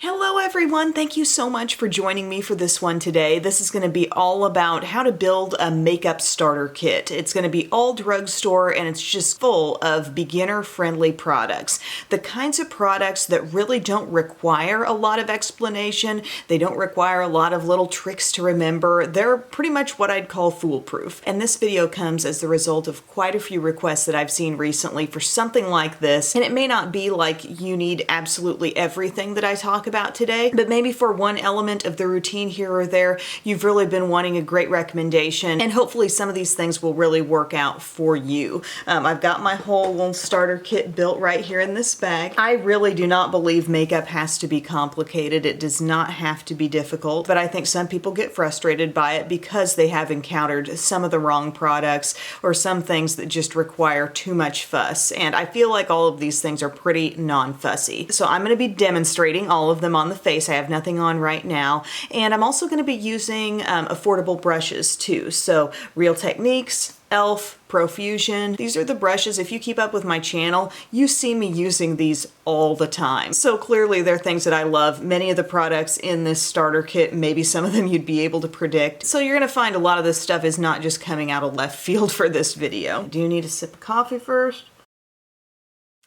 Hello everyone, thank you so much for joining me for this one today. This is going to be all about how to build a makeup starter kit. It's going to be all drugstore and it's just full of beginner-friendly products. The kinds of products that really don't require a lot of explanation, they don't require a lot of little tricks to remember. They're pretty much what I'd call foolproof. And this video comes as the result of quite a few requests that I've seen recently for something like this. And it may not be like you need absolutely everything that I talk about today, but maybe for one element of the routine here or there, you've really been wanting a great recommendation, and hopefully some of these things will really work out for you. I've got my whole little starter kit built right here in this bag. I really do not believe makeup has to be complicated. It does not have to be difficult, but I think some people get frustrated by it because they have encountered some of the wrong products or some things that just require too much fuss, and I feel like all of these things are pretty non-fussy. So I'm going to be demonstrating all of them on the face. I have nothing on right now, and I'm also going to be using affordable brushes too. So Real Techniques, e.l.f., Profusion. These are the brushes. If you keep up with my channel, you see me using these all the time. So clearly they're things that I love. Many of the products in this starter kit, maybe some of them you'd be able to predict. So you're gonna find a lot of this stuff is not just coming out of left field for this video. Do you need a sip of coffee first?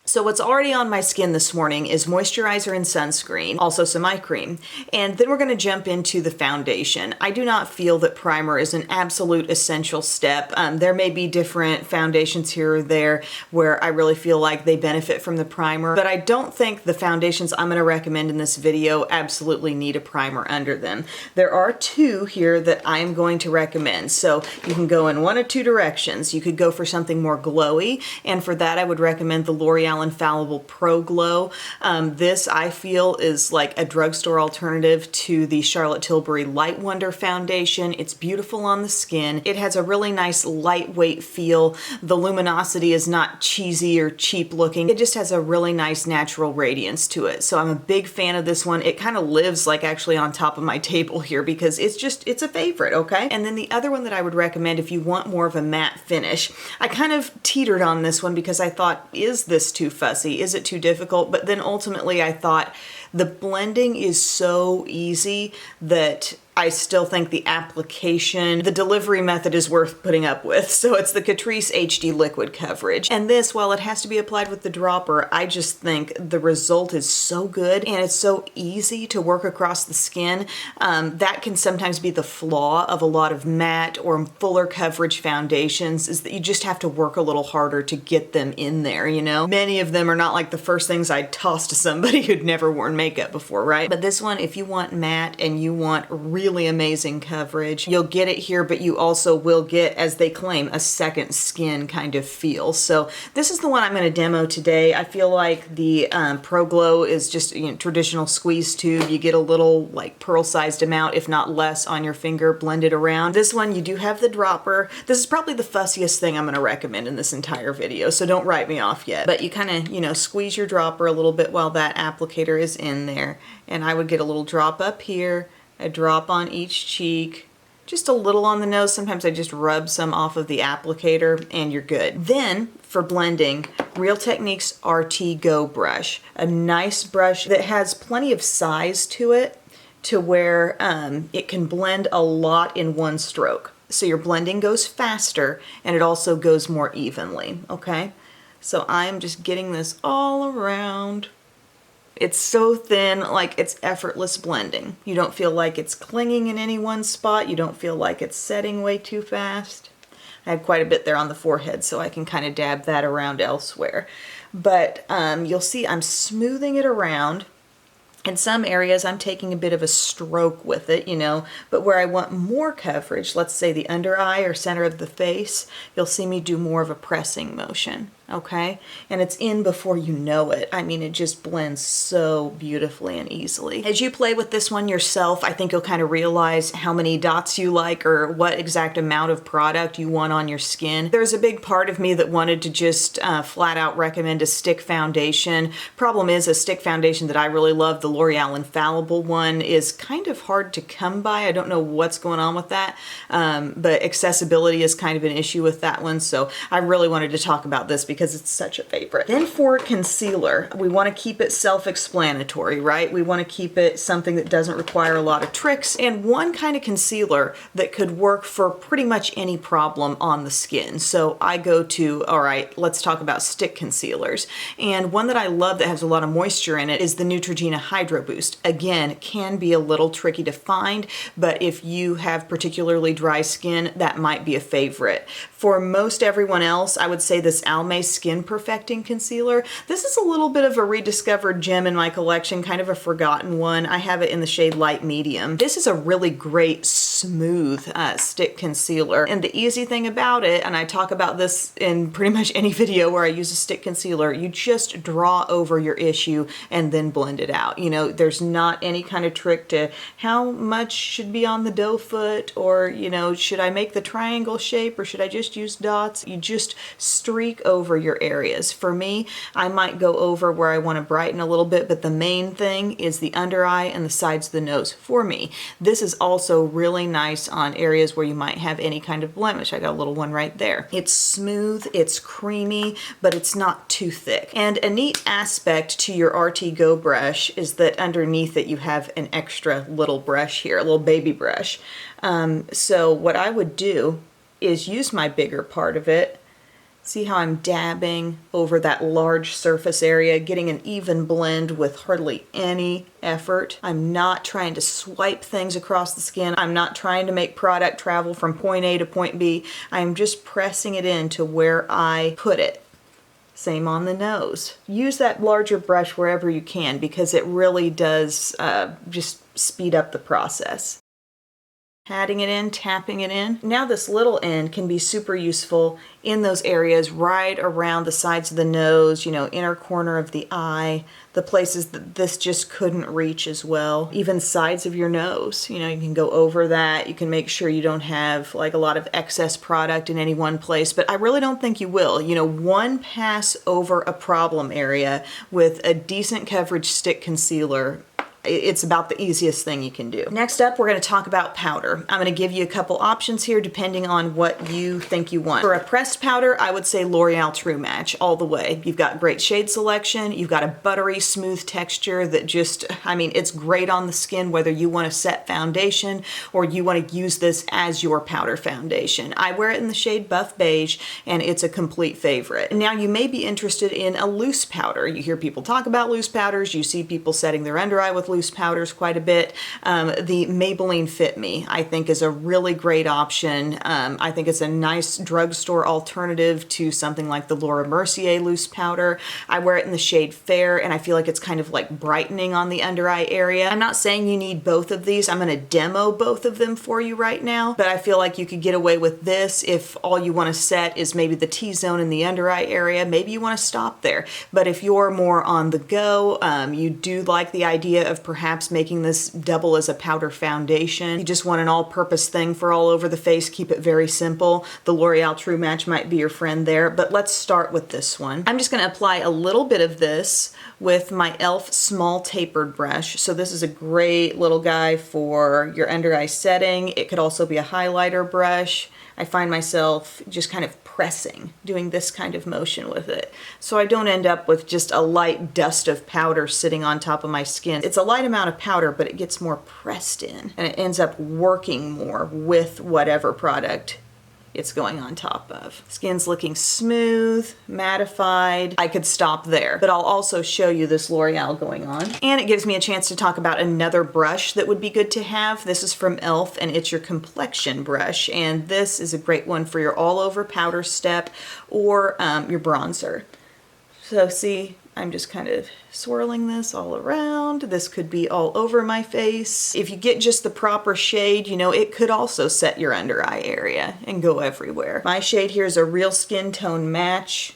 So what's already on my skin this morning is moisturizer and sunscreen, also some eye cream, and then we're going to jump into the foundation. I do not feel that primer is an absolute essential step. There may be different foundations here or there where I really feel like they benefit from the primer, but I don't think the foundations I'm going to recommend in this video absolutely need a primer under them. There are two here that I'm going to recommend, so you can go in one of two directions. You could go for something more glowy, and for that I would recommend the L'Oreal Infallible Pro Glow. This I feel is like a drugstore alternative to the Charlotte Tilbury Light Wonder foundation. It's beautiful on the skin. It has a really nice lightweight feel. The luminosity is not cheesy or cheap looking. It just has a really nice natural radiance to it. So I'm a big fan of this one. It kind of lives like actually on top of my table here because it's a favorite, okay? And then the other one that I would recommend if you want more of a matte finish. I kind of teetered on this one because I thought, is this too fussy? Is it too difficult? But then ultimately I thought the blending is so easy that I still think the application, the delivery method is worth putting up with. So it's the Catrice HD Liquid Coverage. And this, while it has to be applied with the dropper, I just think the result is so good and it's so easy to work across the skin. That can sometimes be the flaw of a lot of matte or fuller coverage foundations, is that you just have to work a little harder to get them in there, you know? Many of them are not like the first things I'd toss to somebody who'd never worn makeup before, right? But this one, if you want matte and you want really amazing coverage, you'll get it here, but you also will get, as they claim, a second skin kind of feel. So this is the one I'm going to demo today. I feel like the Pro Glow is just, you know, traditional squeeze tube. You get a little like pearl-sized amount, if not less, on your finger blended around. This one, you do have the dropper. This is probably the fussiest thing I'm going to recommend in this entire video, so don't write me off yet. But you kind of, you know, squeeze your dropper a little bit while that applicator is in there. And I would get a little drop up here, a drop on each cheek, just a little on the nose. Sometimes I just rub some off of the applicator and you're good. Then for blending, Real Techniques RT Go brush. A nice brush that has plenty of size to it to where it can blend a lot in one stroke. So your blending goes faster and it also goes more evenly, okay? So I'm just getting this all around. It's so thin, like it's effortless blending. You don't feel like it's clinging in any one spot. You don't feel like it's setting way too fast. I have quite a bit there on the forehead, so I can kind of dab that around elsewhere. But you'll see I'm smoothing it around. In some areas, I'm taking a bit of a stroke with it, you know, but where I want more coverage, let's say the under eye or center of the face, you'll see me do more of a pressing motion. Okay, and it's in before you know it. I mean, it just blends so beautifully and easily. As you play with this one yourself, I think you'll kind of realize how many dots you like or what exact amount of product you want on your skin. There's a big part of me that wanted to just flat out recommend a stick foundation. Problem is, a stick foundation that I really love, the L'Oreal Infallible one, is kind of hard to come by. I don't know what's going on with that, but accessibility is kind of an issue with that one, so I really wanted to talk about this because it's such a favorite. Then for concealer, we want to keep it self-explanatory, right? We want to keep it something that doesn't require a lot of tricks, and one kind of concealer that could work for pretty much any problem on the skin. So I go to, all right, let's talk about stick concealers. And one that I love that has a lot of moisture in it is the Neutrogena Hydro Boost. Again, can be a little tricky to find, but if you have particularly dry skin, that might be a favorite. For most everyone else, I would say this Almay Skin Perfecting Concealer. This is a little bit of a rediscovered gem in my collection, kind of a forgotten one. I have it in the shade Light Medium. This is a really great smooth stick concealer, and the easy thing about it, and I talk about this in pretty much any video where I use a stick concealer, you just draw over your issue and then blend it out. You know, there's not any kind of trick to how much should be on the doe foot, or, you know, should I make the triangle shape or should I just use dots? You just streak over your areas. For me, I might go over where I want to brighten a little bit, but the main thing is the under eye and the sides of the nose for me. This is also really nice on areas where you might have any kind of blemish. I got a little one right there. It's smooth, it's creamy, but it's not too thick. And a neat aspect to your RT Go brush is that underneath it you have an extra little brush here, a little baby brush. So what I would do is use my bigger part of it. See how I'm dabbing over that large surface area, getting an even blend with hardly any effort. I'm not trying to swipe things across the skin. I'm not trying to make product travel from point A to point B. I'm just pressing it into where I put it. Same on the nose. Use that larger brush wherever you can because it really does just speed up the process. Patting it in, tapping it in. Now this little end can be super useful in those areas right around the sides of the nose, you know, inner corner of the eye, the places that this just couldn't reach as well. Even sides of your nose, you know, you can go over that. You can make sure you don't have like a lot of excess product in any one place, but I really don't think you will. You know, one pass over a problem area with a decent coverage stick concealer, it's about the easiest thing you can do. Next up, we're going to talk about powder. I'm going to give you a couple options here depending on what you think you want. For a pressed powder, I would say L'Oreal True Match all the way. You've got great shade selection. You've got a buttery, smooth texture that just, I mean, it's great on the skin whether you want to set foundation or you want to use this as your powder foundation. I wear it in the shade Buff Beige and it's a complete favorite. Now you may be interested in a loose powder. You hear people talk about loose powders. You see people setting their under eye with loose powders quite a bit. The Maybelline Fit Me, I think, is a really great option. I think it's a nice drugstore alternative to something like the Laura Mercier loose powder. I wear it in the shade Fair, and I feel like it's kind of like brightening on the under eye area. I'm not saying you need both of these. I'm going to demo both of them for you right now, but I feel like you could get away with this if all you want to set is maybe the T-zone in the under eye area. Maybe you want to stop there. But if you're more on the go, you do like the idea of perhaps making this double as a powder foundation. You just want an all-purpose thing for all over the face, keep it very simple. The L'Oreal True Match might be your friend there, but let's start with this one. I'm just going to apply a little bit of this with my e.l.f. small tapered brush. So this is a great little guy for your under eye setting. It could also be a highlighter brush. I find myself just kind of pressing, doing this kind of motion with it. So I don't end up with just a light dust of powder sitting on top of my skin. It's a light amount of powder, but it gets more pressed in and it ends up working more with whatever product it's going on top of. Skin's looking smooth, mattified. I could stop there, but I'll also show you this L'Oreal going on. And it gives me a chance to talk about another brush that would be good to have. This is from e.l.f. and it's your complexion brush. And this is a great one for your all over powder step or your bronzer. So see, I'm just kind of swirling this all around. This could be all over my face. If you get just the proper shade, you know, it could also set your under eye area and go everywhere. My shade here is a real skin tone match.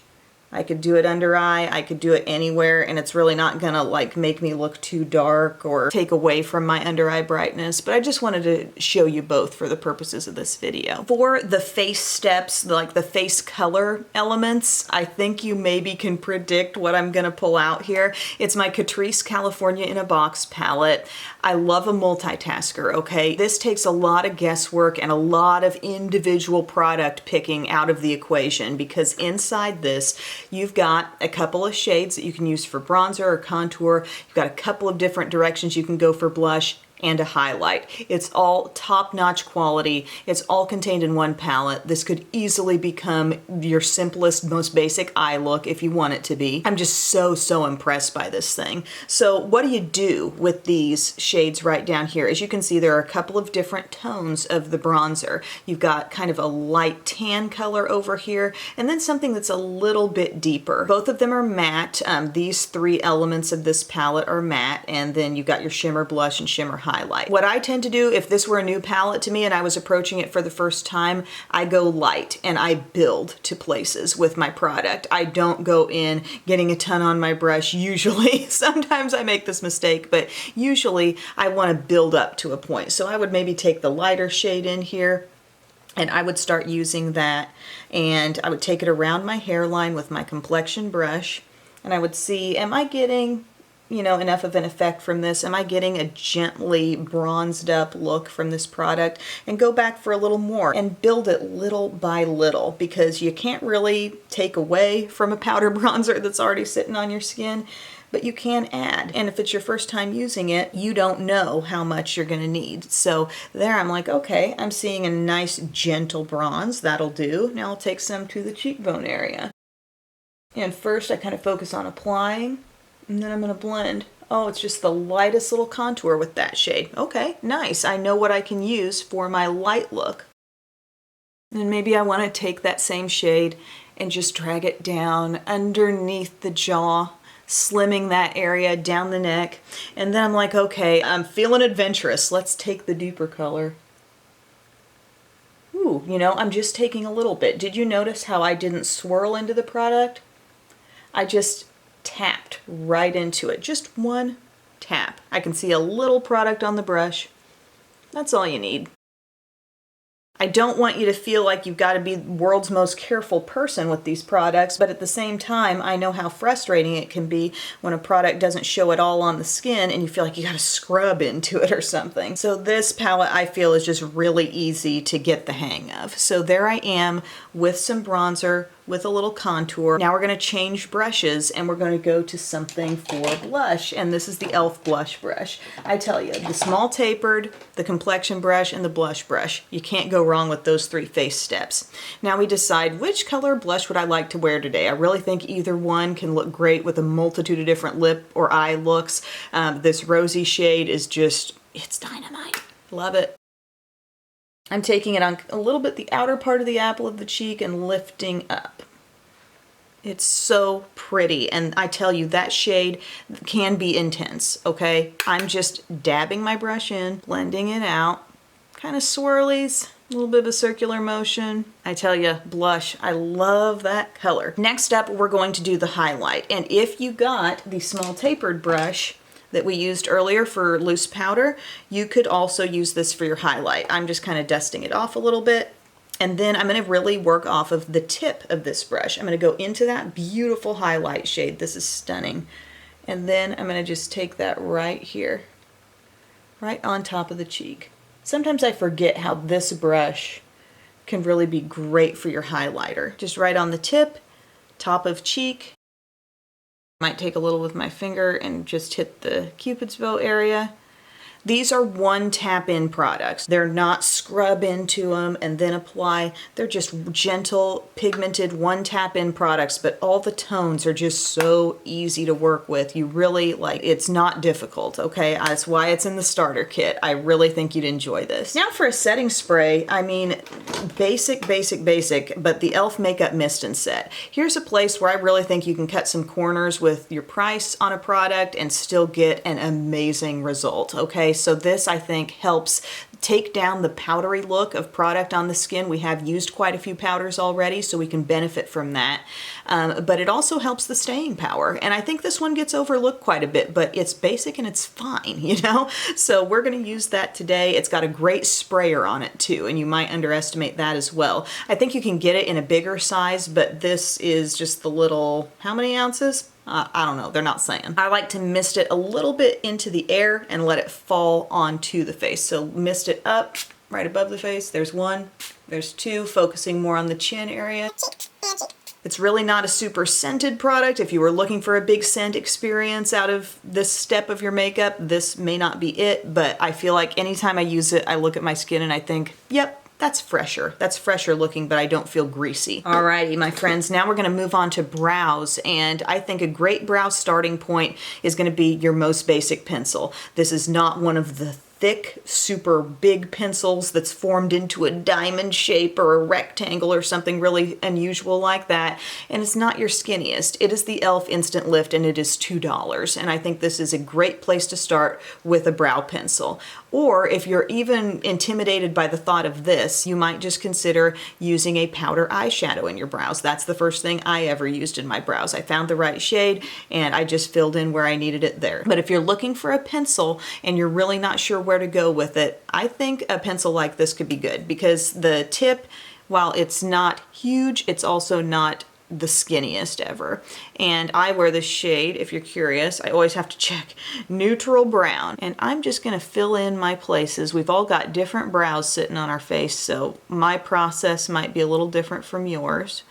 I could do it under eye, I could do it anywhere, and it's really not gonna like make me look too dark or take away from my under eye brightness, but I just wanted to show you both for the purposes of this video. For the face steps, like the face color elements, I think you maybe can predict what I'm gonna pull out here. It's my Catrice California in a Box palette. I love a multitasker, okay? This takes a lot of guesswork and a lot of individual product picking out of the equation because inside this, you've got a couple of shades that you can use for bronzer or contour. You've got a couple of different directions you can go for blush and a highlight. It's all top-notch quality. It's all contained in one palette. This could easily become your simplest, most basic eye look if you want it to be. I'm just so impressed by this thing. So what do you do with these shades right down here? As you can see, there are a couple of different tones of the bronzer. You've got kind of a light tan color over here, and then something that's a little bit deeper. Both of them are matte. These three elements of this palette are matte, and then you've got your shimmer blush and shimmer highlight. What I tend to do, if this were a new palette to me and I was approaching it for the first time, I go light and I build to places with my product. I don't go in getting a ton on my brush usually. Sometimes I make this mistake, but usually I want to build up to a point. So I would maybe take the lighter shade in here and I would start using that, and I would take it around my hairline with my complexion brush, and I would see, am I getting enough of an effect from this? Am I getting a gently bronzed up look from this product? And go back for a little more and build it little by little, because you can't really take away from a powder bronzer that's already sitting on your skin, but you can add. And if it's your first time using it, you don't know how much you're gonna need. So there I'm like, okay, I'm seeing a nice gentle bronze, that'll do. Now I'll take some to the cheekbone area. And first I kind of focus on applying, and then I'm going to blend. Oh, it's just the lightest little contour with that shade. Okay, nice. I know what I can use for my light look. And maybe I want to take that same shade and just drag it down underneath the jaw, slimming that area down the neck. And then I'm like, okay, I'm feeling adventurous. Let's take the deeper color. Ooh, I'm just taking a little bit. Did you notice how I didn't swirl into the product? I just tapped right into it. Just one tap. I can see a little product on the brush. That's all you need. I don't want you to feel like you've got to be the world's most careful person with these products, but at the same time, I know how frustrating it can be when a product doesn't show it all on the skin and you feel like you got to scrub into it or something. So this palette, I feel, is just really easy to get the hang of. So there I am with some bronzer, with a little contour. Now we're going to change brushes and we're going to go to something for blush, and this is the e.l.f. blush brush. I tell you, the small tapered, the complexion brush, and the blush brush. You can't go wrong with those three face steps. Now we decide which color blush would I like to wear today. I really think either one can look great with a multitude of different lip or eye looks. This rosy shade is just, it's dynamite. Love it. I'm taking it on a little bit the outer part of the apple of the cheek and lifting up. It's so pretty, and I tell you, that shade can be intense, okay? I'm just dabbing my brush in, blending it out, kind of swirlies, a little bit of a circular motion. I tell you, blush, I love that color. Next up, we're going to do the highlight, and if you got the small tapered brush that we used earlier for loose powder, you could also use this for your highlight. I'm just kind of dusting it off a little bit, and then I'm going to really work off of the tip of this brush. I'm going to go into that beautiful highlight shade. This is stunning. And then I'm going to just take that right here, right on top of the cheek. Sometimes I forget how this brush can really be great for your highlighter. Just right on the tip, top of cheek. Might take a little with my finger and just hit the Cupid's bow area. These are one tap in products. They're not scrub into them and then apply. They're just gentle, pigmented, one tap in products, but all the tones are just so easy to work with. You really, it's not difficult, okay? That's why it's in the starter kit. I really think you'd enjoy this. Now for a setting spray, I mean, basic, but the e.l.f. Makeup Mist and Set. Here's a place where I really think you can cut some corners with your price on a product and still get an amazing result, okay? So this, I think, helps take down the powdery look of product on the skin. We have used quite a few powders already, so we can benefit from that. But it also helps the staying power. And I think this one gets overlooked quite a bit, but it's basic and it's fine, you know? So we're gonna use that today. It's got a great sprayer on it too, and you might underestimate that as well. I think you can get it in a bigger size, but this is just the little, how many ounces? I don't know, they're not saying. I like to mist it a little bit into the air and let it fall onto the face. So mist it up right above the face. There's one, there's two, focusing more on the chin area. It's really not a super scented product. If you were looking for a big scent experience out of this step of your makeup, this may not be it, but I feel like anytime I use it, I look at my skin and I think, yep, that's fresher. That's fresher looking, but I don't feel greasy. Alrighty, my friends, now we're gonna move on to brows, and I think a great brow starting point is gonna be your most basic pencil. This is not one of the thick, super big pencils that's formed into a diamond shape or a rectangle or something really unusual like that. And it's not your skinniest. It is the e.l.f. Instant Lift, and it is $2. And I think this is a great place to start with a brow pencil. Or if you're even intimidated by the thought of this, you might just consider using a powder eyeshadow in your brows. That's the first thing I ever used in my brows. I found the right shade and I just filled in where I needed it there. But if you're looking for a pencil and you're really not sure where to go with it, I think a pencil like this could be good because the tip, while it's not huge, it's also not the skinniest ever. And I wear this shade, if you're curious, I always have to check, neutral brown. And I'm just gonna fill in my places. We've all got different brows sitting on our face, so my process might be a little different from yours.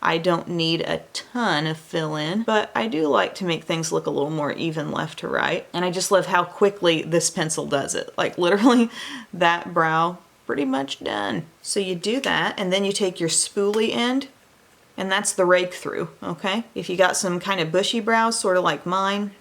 I don't need a ton of fill in, but I do like to make things look a little more even left to right. And I just love how quickly this pencil does it. Like literally that brow pretty much done. So you do that, and then you take your spoolie end, and that's the rake through, okay? If you got some kind of bushy brows, sort of like mine,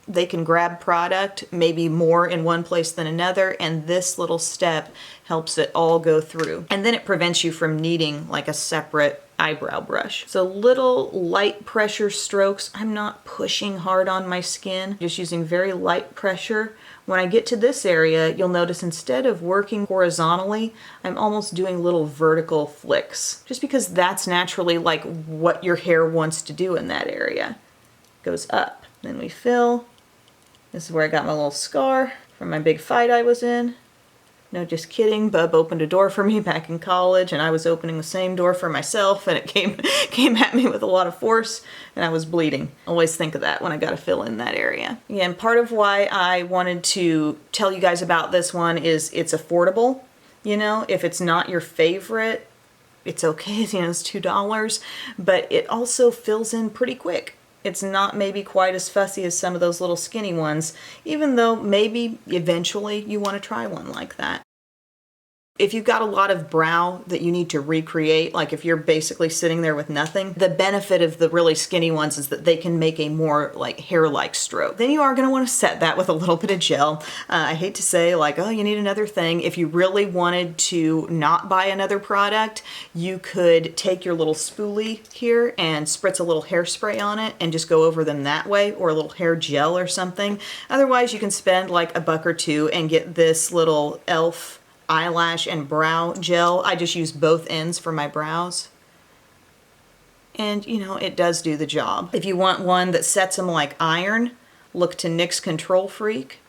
they can grab product, maybe more in one place than another, and this little step helps it all go through. And then it prevents you from needing like a separate eyebrow brush. So little light pressure strokes. I'm not pushing hard on my skin, just using very light pressure. When I get to this area, you'll notice instead of working horizontally, I'm almost doing little vertical flicks, just because that's naturally like what your hair wants to do in that area. Goes up, then we fill. This is where I got my little scar from my big fight I was in. No, just kidding. Bub opened a door for me back in college, and I was opening the same door for myself, and it came at me with a lot of force, and I was bleeding. Always think of that when I got to fill in that area. Yeah, and part of why I wanted to tell you guys about this one is it's affordable. You know, if it's not your favorite, it's okay. You know, it's $2, but it also fills in pretty quick. It's not maybe quite as fussy as some of those little skinny ones, even though maybe eventually you want to try one like that. If you've got a lot of brow that you need to recreate, like if you're basically sitting there with nothing, the benefit of the really skinny ones is that they can make a more like hair-like stroke. Then you are going to want to set that with a little bit of gel. I hate to say like, oh, you need another thing. If you really wanted to not buy another product, you could take your little spoolie here and spritz a little hairspray on it and just go over them that way, or a little hair gel or something. Otherwise, you can spend like $1 or $2 and get this little e.l.f. eyelash and brow gel. I just use both ends for my brows. And you know, it does do the job. If you want one that sets them like iron, look to NYX Control Freak.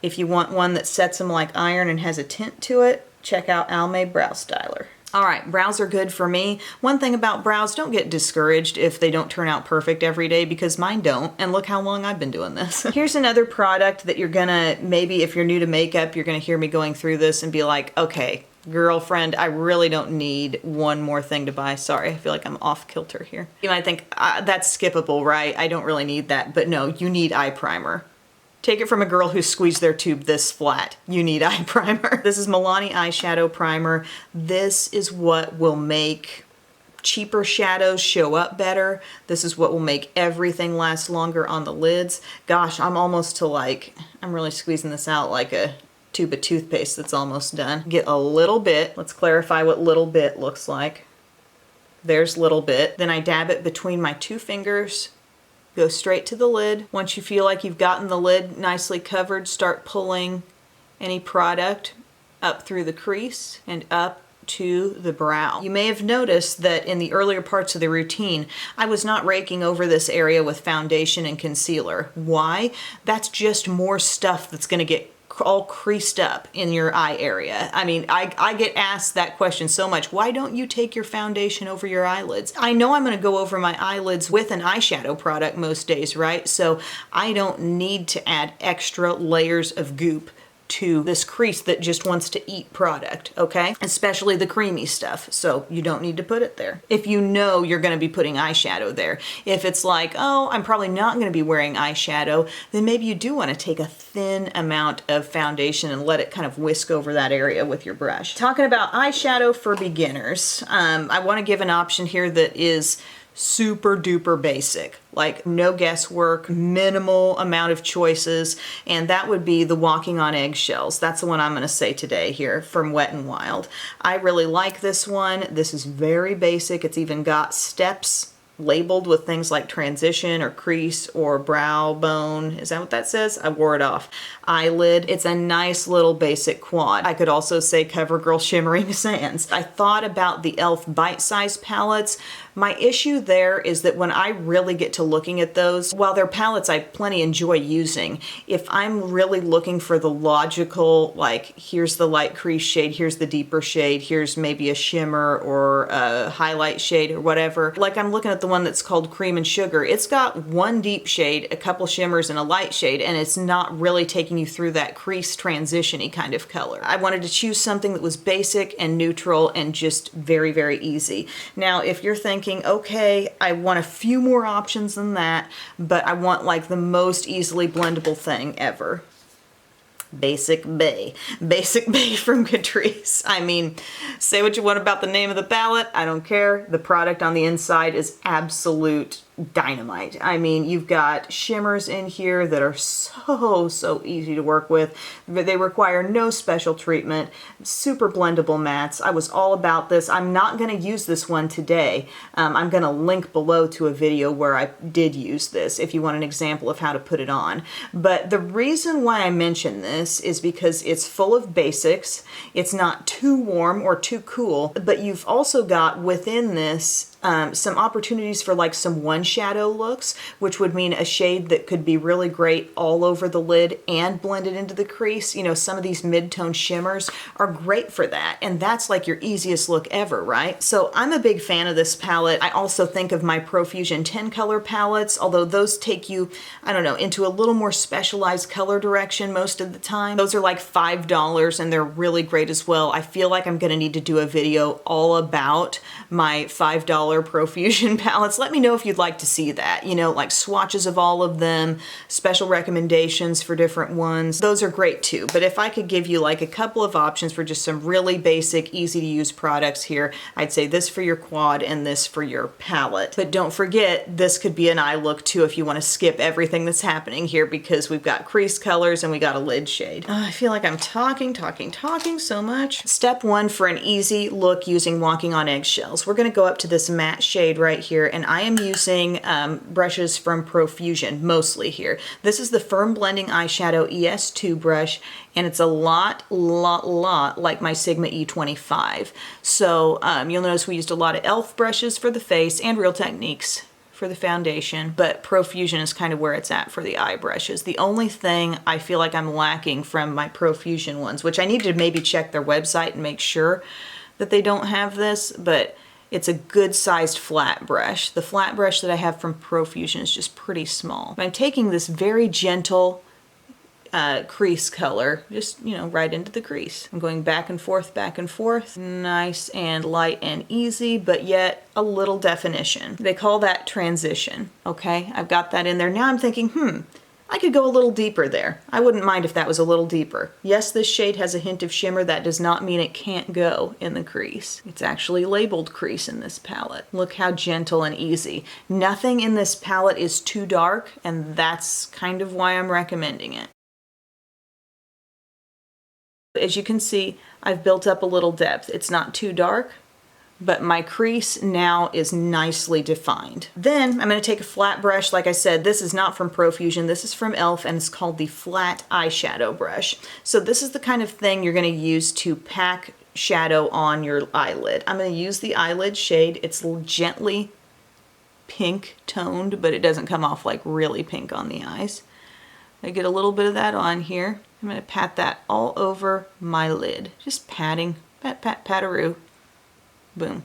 If you want one that sets them like iron and has a tint to it, check out Almay Brow Styler. All right, brows are good for me. One thing about brows, don't get discouraged if they don't turn out perfect every day, because mine don't, and look how long I've been doing this. Here's another product that you're gonna, maybe if you're new to makeup, you're gonna hear me going through this and be like, okay, girlfriend, I really don't need one more thing to buy. Sorry, I feel like I'm off kilter here. You might think, that's skippable, right? I don't really need that, but no, you need eye primer. Take it from a girl who squeezed their tube this flat. You need eye primer. This is Milani eyeshadow primer. This is what will make cheaper shadows show up better. This is what will make everything last longer on the lids. Gosh, I'm almost to like, I'm really squeezing this out like a tube of toothpaste that's almost done. Get a little bit. Let's clarify what little bit looks like. There's little bit. Then I dab it between my 2 fingers. Go straight to the lid. Once you feel like you've gotten the lid nicely covered, start pulling any product up through the crease and up to the brow. You may have noticed that in the earlier parts of the routine, I was not raking over this area with foundation and concealer. Why? That's just more stuff that's gonna get all creased up in your eye area. I mean, I get asked that question so much. Why don't you take your foundation over your eyelids? I know I'm gonna go over my eyelids with an eyeshadow product most days, right? So I don't need to add extra layers of goop to this crease that just wants to eat product, okay? Especially the creamy stuff, so you don't need to put it there. If you know you're gonna be putting eyeshadow there. If it's like, oh, I'm probably not gonna be wearing eyeshadow, then maybe you do wanna take a thin amount of foundation and let it kind of whisk over that area with your brush. Talking about eyeshadow for beginners, I wanna give an option here that is super duper basic, like no guesswork, minimal amount of choices, and that would be the Walking on Eggshells. That's the one I'm going to say today here from Wet n Wild. I really like this one. This is very basic. It's even got steps labeled with things like transition or crease or brow bone. Is that what that says? I wore it off. Eyelid. It's a nice little basic quad. I could also say CoverGirl Shimmering Sands. I thought about the e.l.f. bite-size palettes. My issue there is that when I really get to looking at those, while they're palettes I plenty enjoy using, if I'm really looking for the logical, like here's the light crease shade, here's the deeper shade, here's maybe a shimmer or a highlight shade or whatever, like I'm looking at the one that's called Cream and Sugar, it's got one deep shade, a couple shimmers, and a light shade, and it's not really taking you through that crease transition-y kind of color. I wanted to choose something that was basic and neutral and just very, very easy. Now, if you're thinking, okay, I want a few more options than that, but I want like the most easily blendable thing ever. Basic Bay. Basic Bay from Catrice. I mean, say what you want about the name of the palette, I don't care. The product on the inside is absolute dynamite. I mean, you've got shimmers in here that are so easy to work with. They require no special treatment. Super blendable mattes. I was all about this. I'm not going to use this one today. I'm going to link below to a video where I did use this if you want an example of how to put it on. But the reason why I mention this is because it's full of basics. It's not too warm or too cool, but you've also got within this some opportunities for like some one shadow looks, which would mean a shade that could be really great all over the lid and blended into the crease. You know, some of these mid-tone shimmers are great for that, and that's like your easiest look ever, right? So I'm a big fan of this palette. I also think of my Profusion 10 color palettes, although those take you, I don't know, into a little more specialized color direction most of the time. Those are like $5 and they're really great as well. I feel like I'm gonna need to do a video all about my $5 Profusion palettes. Let me know if you'd like to see that, you know, like swatches of all of them, special recommendations for different ones. Those are great too. But if I could give you like a couple of options for just some really basic, easy to use products here, I'd say this for your quad and this for your palette. But don't forget, this could be an eye look too if you want to skip everything that's happening here, because we've got crease colors and we got a lid shade. I feel like I'm talking so much. Step one for an easy look using Walking on Eggshells. We're going to go up to this matte shade right here, and I am using brushes from Profusion mostly here. This is the Firm Blending Eyeshadow ES2 brush, and it's a lot like my Sigma E25. So you'll notice we used a lot of e.l.f. brushes for the face and Real Techniques for the foundation, but Profusion is kind of where it's at for the eye brushes. The only thing I feel like I'm lacking from my Profusion ones, which I need to maybe check their website and make sure that they don't have this, but it's a good sized flat brush. The flat brush that I have from Profusion is just pretty small. I'm taking this very gentle crease color, just, you know, right into the crease. I'm going back and forth, nice and light and easy, but yet a little definition. They call that transition, okay? I've got that in there. Now I'm thinking, I could go a little deeper there. I wouldn't mind if that was a little deeper. Yes, this shade has a hint of shimmer. That does not mean it can't go in the crease. It's actually labeled crease in this palette. Look how gentle and easy. Nothing in this palette is too dark, and that's kind of why I'm recommending it. As you can see, I've built up a little depth. It's not too dark, but my crease now is nicely defined. Then I'm going to take a flat brush. Like I said, this is not from Profusion. This is from e.l.f. and it's called the Flat Eyeshadow Brush. So this is the kind of thing you're going to use to pack shadow on your eyelid. I'm going to use the eyelid shade. It's gently pink toned, but it doesn't come off like really pink on the eyes. I get a little bit of that on here. I'm going to pat that all over my lid. Just patting, pat, pat, pat-a-roo. Boom.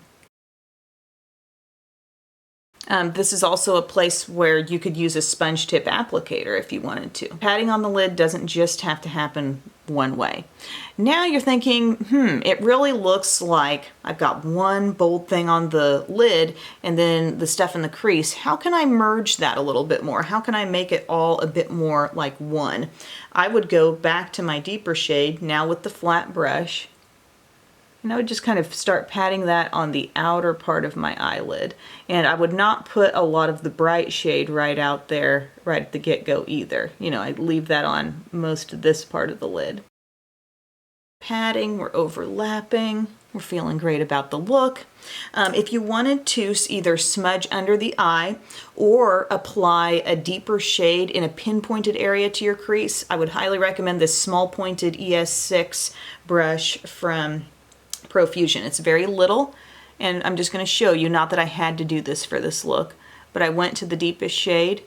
This is also a place where you could use a sponge tip applicator if you wanted to. Patting on the lid doesn't just have to happen one way. Now you're thinking, it really looks like I've got one bold thing on the lid and then the stuff in the crease. How can I merge that a little bit more? How can I make it all a bit more like one? I would go back to my deeper shade now with the flat brush, and I would just kind of start patting that on the outer part of my eyelid. And I would not put a lot of the bright shade right out there right at the get-go either. You know, I'd leave that on most of this part of the lid. Patting, we're overlapping, we're feeling great about the look. If you wanted to either smudge under the eye or apply a deeper shade in a pinpointed area to your crease, I would highly recommend this small pointed ES6 brush from Profusion. It's very little, and I'm just going to show you, not that I had to do this for this look, but I went to the deepest shade,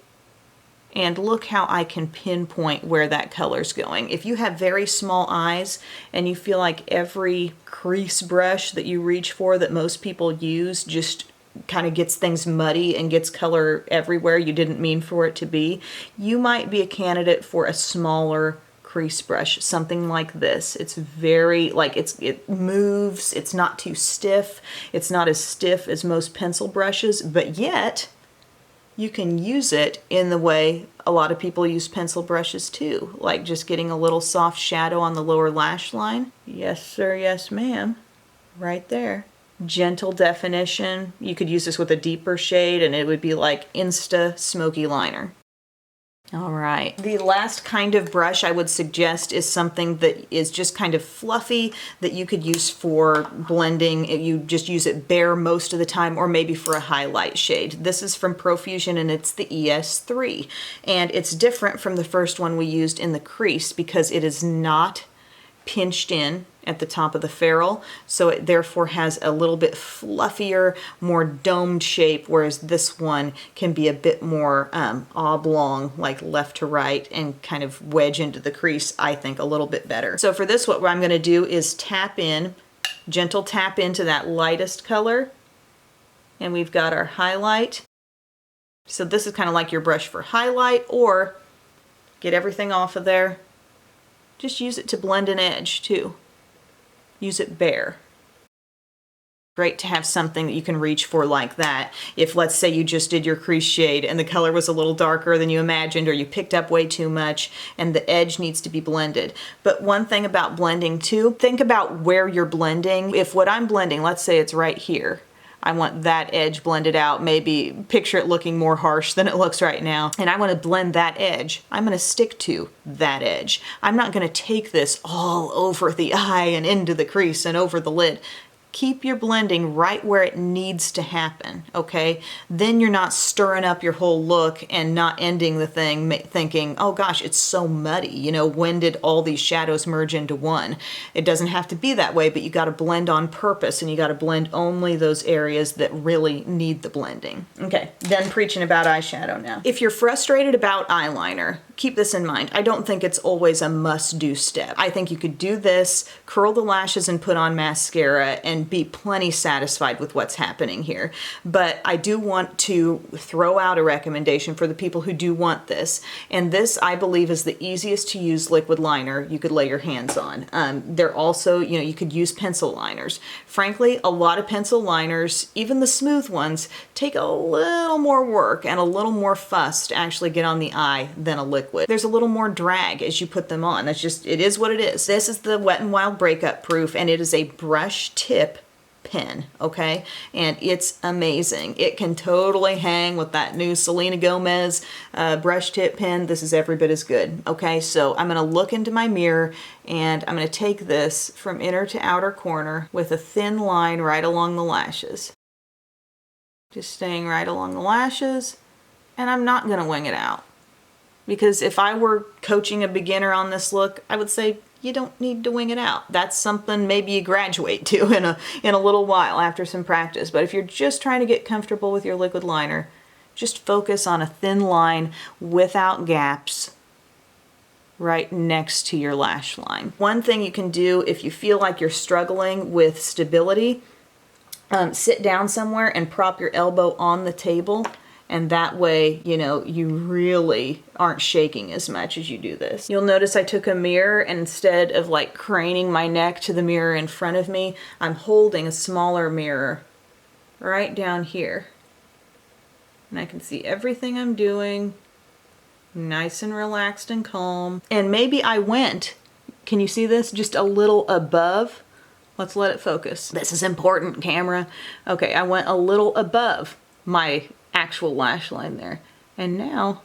and look how I can pinpoint where that color's going. If you have very small eyes and you feel like every crease brush that you reach for that most people use just kind of gets things muddy and gets color everywhere you didn't mean for it to be, you might be a candidate for a smaller crease brush, something like this. It's very, like, it moves, it's not too stiff, it's not as stiff as most pencil brushes, but yet you can use it in the way a lot of people use pencil brushes too, like just getting a little soft shadow on the lower lash line. Yes sir, yes ma'am, right there. Gentle definition. You could use this with a deeper shade and it would be like Insta Smoky Liner. All right, the last kind of brush I would suggest is something that is just kind of fluffy that you could use for blending. You just use it bare most of the time, or maybe for a highlight shade. This is from Profusion and it's the ES3. And it's different from the first one we used in the crease because it is not pinched in at the top of the ferrule, so it therefore has a little bit fluffier, more domed shape, whereas this one can be a bit more oblong, like left to right, and kind of wedge into the crease, I think, a little bit better. So for this, what I'm going to do is tap in, gentle tap into that lightest color, and we've got our highlight. So this is kind of like your brush for highlight, or get everything off of there. Just use it to blend an edge too. Use it bare. Great to have something that you can reach for like that. If, let's say, you just did your crease shade and the color was a little darker than you imagined, or you picked up way too much and the edge needs to be blended. But one thing about blending too, think about where you're blending. If what I'm blending, let's say it's right here, I want that edge blended out, maybe picture it looking more harsh than it looks right now, and I want to blend that edge. I'm going to stick to that edge. I'm not going to take this all over the eye and into the crease and over the lid. Keep your blending right where it needs to happen, okay? Then you're not stirring up your whole look and not ending the thing thinking, oh gosh, it's so muddy. You know, when did all these shadows merge into one? It doesn't have to be that way, but you got to blend on purpose, and you got to blend only those areas that really need the blending. Okay, done preaching about eyeshadow now. If you're frustrated about eyeliner, keep this in mind. I don't think it's always a must-do step. I think you could do this, curl the lashes and put on mascara, and be plenty satisfied with what's happening here. But I do want to throw out a recommendation for the people who do want this. And this, I believe, is the easiest to use liquid liner you could lay your hands on. They're also, you know, you could use pencil liners. Frankly, a lot of pencil liners, even the smooth ones, take a little more work and a little more fuss to actually get on the eye than a liquid. There's a little more drag as you put them on. That's just, it is what it is. This is the Wet n Wild Breakup Proof, and it is a brush tip pen, okay? And it's amazing. It can totally hang with that new Selena Gomez brush tip pen. This is every bit as good, okay? So I'm going to look into my mirror, and I'm going to take this from inner to outer corner with a thin line right along the lashes. Just staying right along the lashes, and I'm not going to wing it out. Because if I were coaching a beginner on this look, I would say, you don't need to wing it out. That's something maybe you graduate to in a little while after some practice. But if you're just trying to get comfortable with your liquid liner, just focus on a thin line without gaps right next to your lash line. One thing you can do if you feel like you're struggling with stability, sit down somewhere and prop your elbow on the table. And that way, you know, you really aren't shaking as much as you do this. You'll notice I took a mirror, and instead of like craning my neck to the mirror in front of me, I'm holding a smaller mirror right down here. And I can see everything I'm doing, nice and relaxed and calm. And maybe I went, can you see this? Just a little above. Let's let it focus. This is important, camera. Okay, I went a little above my actual lash line there. And now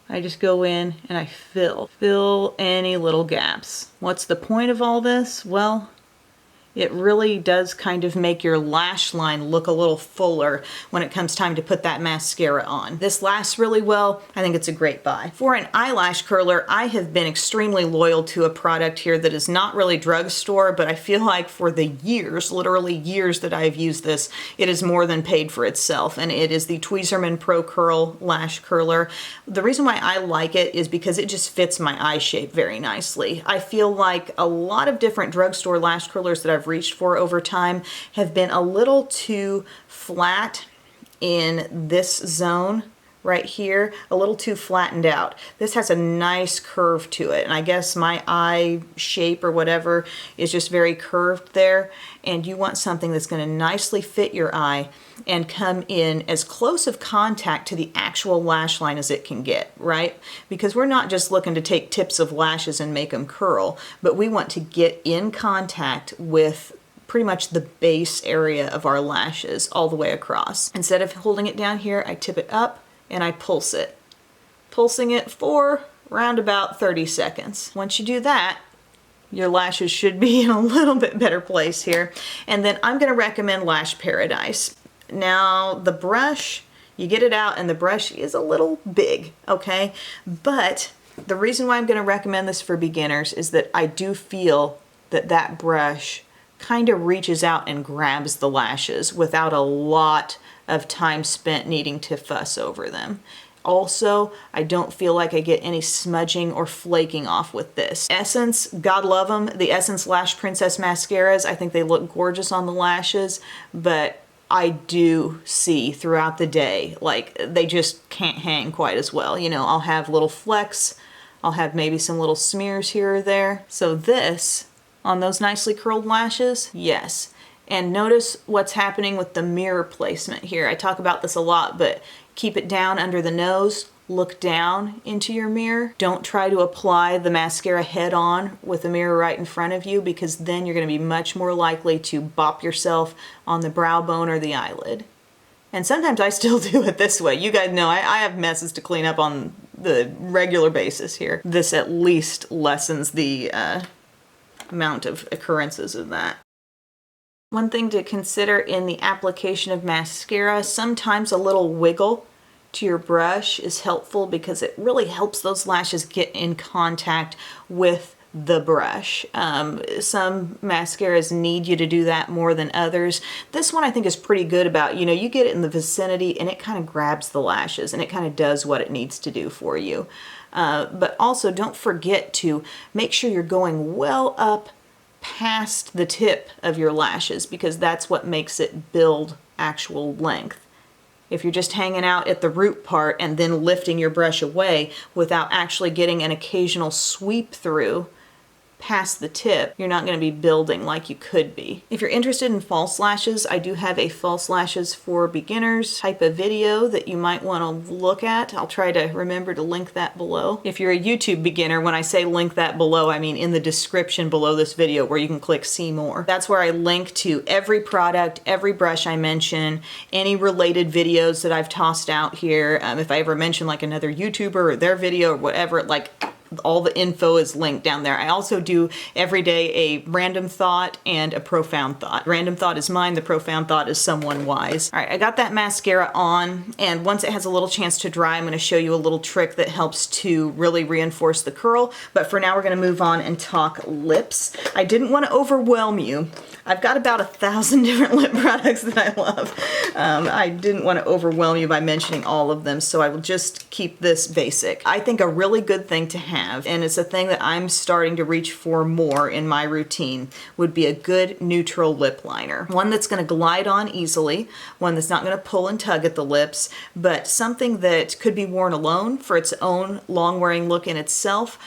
I just go in and I fill any little gaps. What's the point of all this? Well, it really does kind of make your lash line look a little fuller when it comes time to put that mascara on. This lasts really well. I think it's a great buy. For an eyelash curler, I have been extremely loyal to a product here that is not really drugstore, but I feel like for the years, literally years that I've used this, it is more than paid for itself, and it is the Tweezerman Pro Curl Lash Curler. The reason why I like it is because it just fits my eye shape very nicely. I feel like a lot of different drugstore lash curlers that I've reached for over time have been a little too flat in this zone right here, a little too flattened out. This has a nice curve to it, and I guess my eye shape or whatever is just very curved there, and you want something that's going to nicely fit your eye and come in as close of contact to the actual lash line as it can get, right? Because we're not just looking to take tips of lashes and make them curl, but we want to get in contact with pretty much the base area of our lashes all the way across. Instead of holding it down here, I tip it up and I pulse it. Pulsing it for around about 30 seconds. Once you do that, your lashes should be in a little bit better place here. And then I'm gonna recommend Lash Paradise. Now the brush, you get it out and the brush is a little big, okay? But the reason why I'm gonna recommend this for beginners is that I do feel that that brush kind of reaches out and grabs the lashes without a lot of time spent needing to fuss over them. Also, I don't feel like I get any smudging or flaking off with this. Essence, God love them. The Essence Lash Princess mascaras, I think they look gorgeous on the lashes, but I do see throughout the day, like they just can't hang quite as well. You know, I'll have little flecks, I'll have maybe some little smears here or there. So this, on those nicely curled lashes, yes. And notice what's happening with the mirror placement here. I talk about this a lot, but keep it down under the nose, look down into your mirror. Don't try to apply the mascara head on with the mirror right in front of you, because then you're gonna be much more likely to bop yourself on the brow bone or the eyelid. And sometimes I still do it this way. You guys know I have messes to clean up on the regular basis here. This at least lessens the amount of occurrences of that. One thing to consider in the application of mascara, sometimes a little wiggle to your brush is helpful because it really helps those lashes get in contact with the brush. Some mascaras need you to do that more than others. This one I think is pretty good about, you know, you get it in the vicinity and it kind of grabs the lashes and it kind of does what it needs to do for you. But also don't forget to make sure you're going well up past the tip of your lashes, because that's what makes it build actual length. If you're just hanging out at the root part and then lifting your brush away without actually getting an occasional sweep through past the tip, you're not going to be building like you could be. If you're interested in false lashes, I do have a false lashes for beginners type of video that you might want to look at. I'll try to remember to link that below. If you're a YouTube beginner, when I say link that below, I mean in the description below this video where you can click see more. That's where I link to every product, every brush I mention, any related videos that I've tossed out here. If I ever mention like another YouTuber or their video or whatever, like all the info is linked down there. I also do every day a random thought and a profound thought. Random thought is mine, the profound thought is someone wise. All right, I got that mascara on, and once it has a little chance to dry, I'm gonna show you a little trick that helps to really reinforce the curl. But for now, we're gonna move on and talk lips. I didn't wanna overwhelm you. I've got about 1,000 different lip products that I love. I didn't want to overwhelm you by mentioning all of them, so I will just keep this basic. I think a really good thing to have have, and it's a thing that I'm starting to reach for more in my routine, would be a good neutral lip liner. One that's going to glide on easily, one that's not going to pull and tug at the lips, but something that could be worn alone for its own long-wearing look in itself,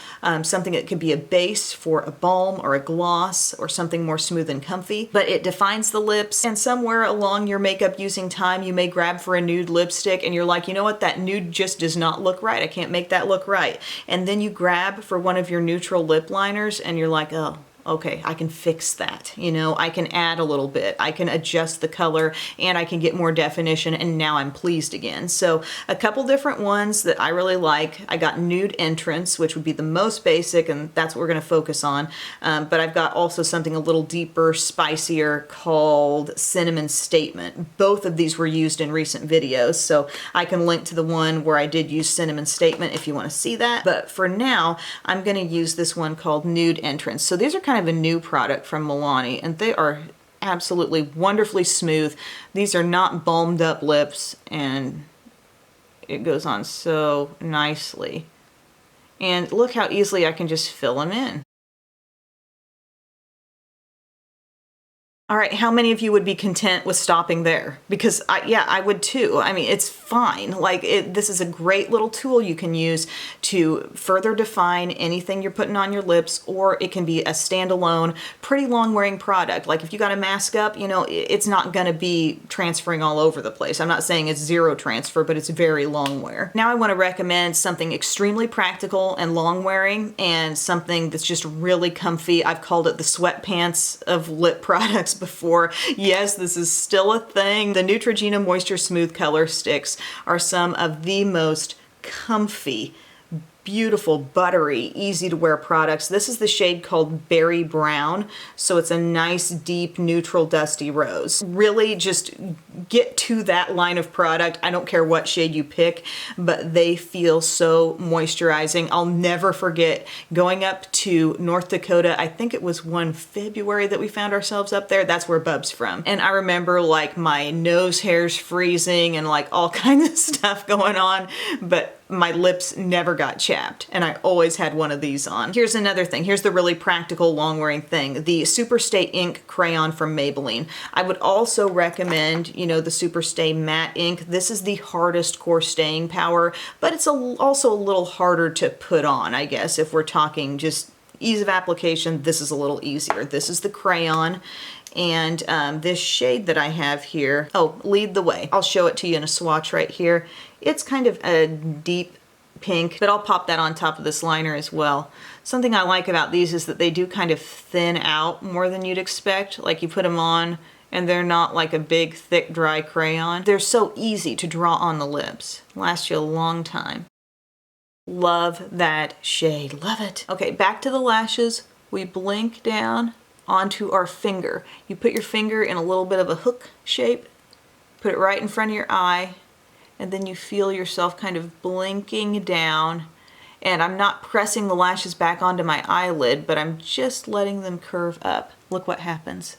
something that could be a base for a balm or a gloss or something more smooth and comfy, but it defines the lips, and somewhere along your makeup using time you may grab for a nude lipstick and you're like, you know what, that nude just does not look right. I can't make that look right. And then you grab for one of your neutral lip liners and you're like, oh, okay, I can fix that. You know, I can add a little bit, I can adjust the color, and I can get more definition, and now I'm pleased again. So a couple different ones that I really like. I got Nude Entrance, which would be the most basic, and that's what we're gonna focus on. But I've got also something a little deeper, spicier called Cinnamon Statement. Both of these were used in recent videos, so I can link to the one where I did use Cinnamon Statement if you wanna see that. But for now, I'm gonna use this one called Nude Entrance. So these are kind of a new product from Milani, and they are absolutely wonderfully smooth. These are not balmed up lips, and it goes on so nicely. And look how easily I can just fill them in. All right, how many of you would be content with stopping there? Because I would too. I mean, it's fine. Like, this is a great little tool you can use to further define anything you're putting on your lips, or it can be a standalone, pretty long wearing product. Like if you got a mask up, you know, it's not gonna be transferring all over the place. I'm not saying it's zero transfer, but it's very long wear. Now I wanna recommend something extremely practical and long wearing, and something that's just really comfy. I've called it the sweatpants of lip products before. Yes, this is still a thing. The Neutrogena Moisture Smooth Color Sticks are some of the most comfy, beautiful, buttery, easy to wear products. This is the shade called Berry Brown, so it's a nice, deep, neutral, dusty rose. Really just get to that line of product. I don't care what shade you pick, but they feel so moisturizing. I'll never forget going up to North Dakota. I think it was one February that we found ourselves up there. That's where Bub's from. And I remember like my nose hairs freezing and like all kinds of stuff going on, but my lips never got chapped, and I always had one of these on. Here's another thing. Here's the really practical long-wearing thing. The Superstay Ink Crayon from Maybelline. I would also recommend, you know, the Superstay Matte Ink. This is the hardest core staying power, but it's also a little harder to put on, I guess. If we're talking just ease of application, this is a little easier. This is the crayon. And this shade that I have here, oh, Lead the Way. I'll show it to you in a swatch right here. It's kind of a deep pink, but I'll pop that on top of this liner as well. Something I like about these is that they do kind of thin out more than you'd expect. Like you put them on and they're not like a big, thick, dry crayon. They're so easy to draw on the lips. Last you a long time. Love that shade, love it. Okay, back to the lashes. We blink down onto our finger. You put your finger in a little bit of a hook shape, put it right in front of your eye, and then you feel yourself kind of blinking down. And I'm not pressing the lashes back onto my eyelid, but I'm just letting them curve up. Look what happens.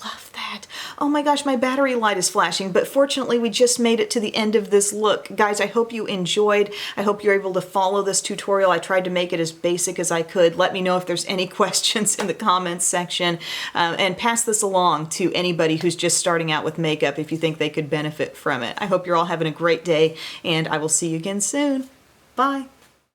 Love that. Oh my gosh, my battery light is flashing, but fortunately we just made it to the end of this look. Guys, I hope you enjoyed. I hope you're able to follow this tutorial. I tried to make it as basic as I could. Let me know if there's any questions in the comments section, and pass this along to anybody who's just starting out with makeup if you think they could benefit from it. I hope you're all having a great day, and I will see you again soon. Bye.